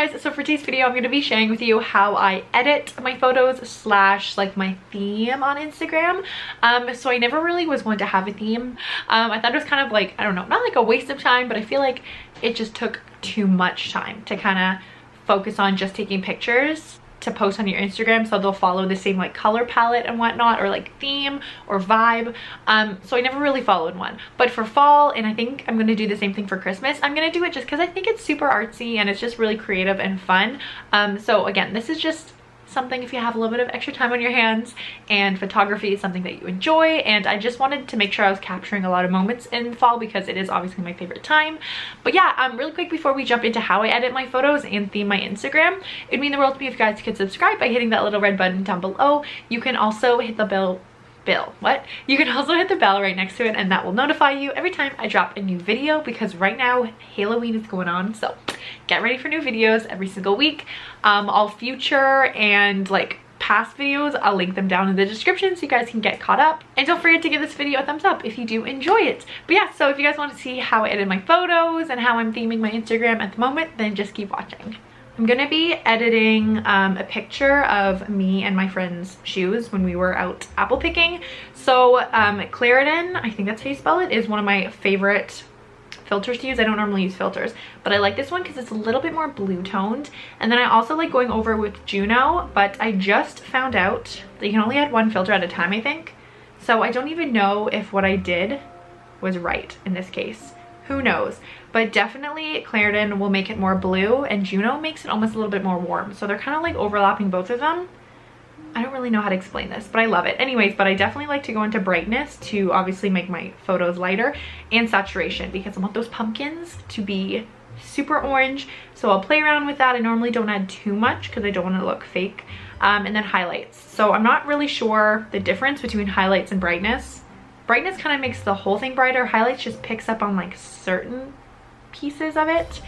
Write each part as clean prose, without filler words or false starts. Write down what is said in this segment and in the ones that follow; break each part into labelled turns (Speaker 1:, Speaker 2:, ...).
Speaker 1: guys, so for today's video I'm going to be sharing with you how I edit my photos slash like my theme on Instagram. So I never really was one to have a theme. I thought it was kind of like, I don't know, not like a waste of time, but I feel like it just took too much time to kind of focus on just taking pictures to post on your Instagram, so they'll follow the same like color palette and whatnot, or like theme or vibe. So I never really followed one, but for fall, and I think I'm gonna do the same thing for Christmas, I'm gonna do it just because I think it's super artsy and it's just really creative and fun. So again, this is just something if you have a little bit of extra time on your hands and photography is something that you enjoy, and I just wanted to make sure I was capturing a lot of moments in fall because it is obviously my favorite time. But yeah, really quick before we jump into how I edit my photos and theme my Instagram, it'd mean the world to me if you guys could subscribe by hitting that little red button down below. You can also hit the you can also hit the bell right next to it, and that will notify you every time I drop a new video, because right now HAL-OWEEN is going on, so get ready for new videos every single week. All future and like past videos, I'll link them down in the description so you guys can get caught up, and don't forget to give this video a thumbs up if you do enjoy it. But yeah, so if you guys want to see how I edit my photos and how I'm theming my Instagram at the moment, then just keep watching. I'm gonna be editing a picture of me and my friend's shoes when we were out apple picking. So Claritin, I think that's how you spell it, is one of my favorite filters to use. I don't normally use filters, but I like this one because it's a little bit more blue toned. And then I also like going over with Juno, but I just found out that you can only add one filter at a time, I think. So I don't even know if what I did was right in this case. Who knows? But definitely Claritin will make it more blue, and Juno makes it almost a little bit more warm. So they're kind of like overlapping both of them. I don't really know how to explain this, but I love it. Anyways, but I definitely like to go into brightness to obviously make my photos lighter, and saturation because I want those pumpkins to be super orange. So I'll play around with that. I normally don't add too much because I don't want to look fake. And then highlights. So I'm not really sure the difference between highlights and brightness. Brightness kind of makes the whole thing brighter. Highlights just picks up on like certain pieces of it.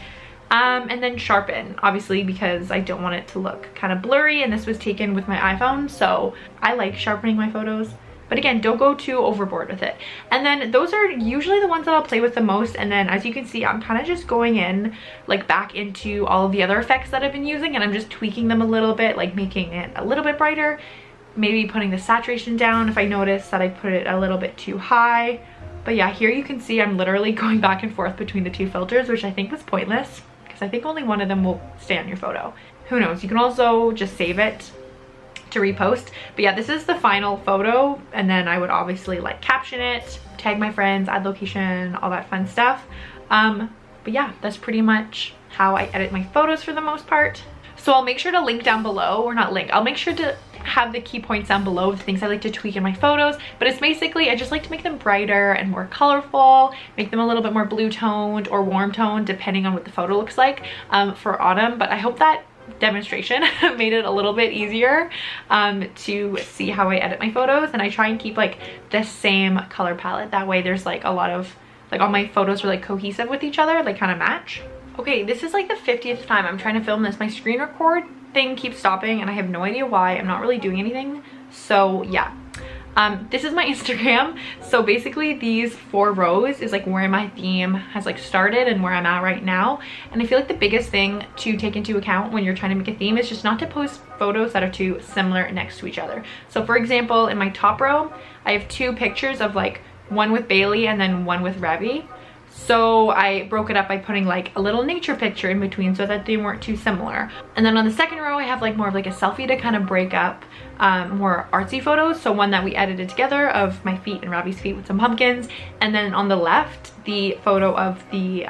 Speaker 1: And then sharpen, obviously, because I don't want it to look kind of blurry, and this was taken with my iPhone, so I like sharpening my photos. But again, don't go too overboard with it. And then those are usually the ones that I'll play with the most. And then as you can see, I'm kind of just going in like back into all of the other effects that I've been using, and I'm just tweaking them a little bit, like making it a little bit brighter, maybe putting the saturation down if I notice that I put it a little bit too high. But yeah, here you can see I'm literally going back and forth between the two filters, which I think was pointless because I think only one of them will stay on your photo. Who knows? You can also just save it to repost. But yeah, this is the final photo, and then I would obviously like caption it, tag my friends, add location, all that fun stuff. But yeah, that's pretty much how I edit my photos for the most part. So I'll make sure to link down below, or not link, I'll make sure to have the key points down below of the things I like to tweak in my photos. But it's basically, I just like to make them brighter and more colorful, make them a little bit more blue toned or warm toned depending on what the photo looks like for autumn. But I hope that demonstration made it a little bit easier to see how I edit my photos. And I try and keep like the same color palette, that way there's like a lot of, like all my photos are like cohesive with each other, like kind of match. Okay, this is like the 50th time I'm trying to film this. My screen record thing keeps stopping and I have no idea why. I'm not really doing anything. So yeah, this is my Instagram. So basically these 4 rows is like where my theme has like started and where I'm at right now. And I feel like the biggest thing to take into account when you're trying to make a theme is just not to post photos that are too similar next to each other. So for example, in my top row, I have 2 pictures of like one with Bailey and then one with Revy. So I broke it up by putting like a little nature picture in between so that they weren't too similar. And then on the second row, I have like more of like a selfie to kind of break up more artsy photos. So one that we edited together of my feet and Ravi's feet with some pumpkins. And then on the left, the photo of the,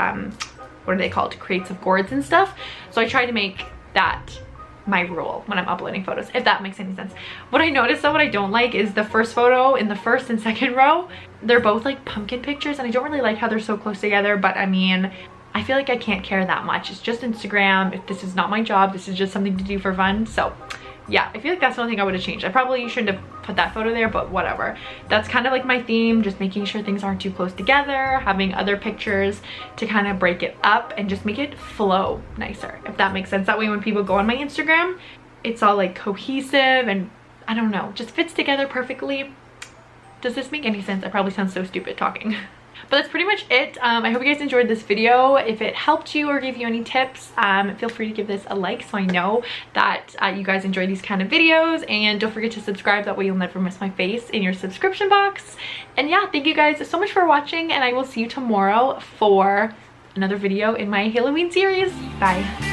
Speaker 1: what are they called? Crates of gourds and stuff. So I tried to make that my rule when I'm uploading photos, if that makes any sense. What I noticed though, what I don't like is the first photo in the first and second row, they're both like pumpkin pictures, and I don't really like how they're so close together. But I mean, I feel like I can't care that much. It's just Instagram. If this is not my job, this is just something to do for fun. So yeah, I feel like that's the only thing I would have changed. I probably shouldn't have put that photo there, but whatever. That's kind of like my theme, just making sure things aren't too close together, having other pictures to kind of break it up and just make it flow nicer, if that makes sense. That way when people go on my Instagram, it's all like cohesive and I don't know, just fits together perfectly. Does this make any sense? I probably sound so stupid talking. But that's pretty much it. I hope you guys enjoyed this video. If it helped you or gave you any tips, feel free to give this a like so I know that you guys enjoy these kind of videos. And don't forget to subscribe, that way you'll never miss my face in your subscription box. And yeah, thank you guys so much for watching, and I will see you tomorrow for another video in my Halloween series. Bye.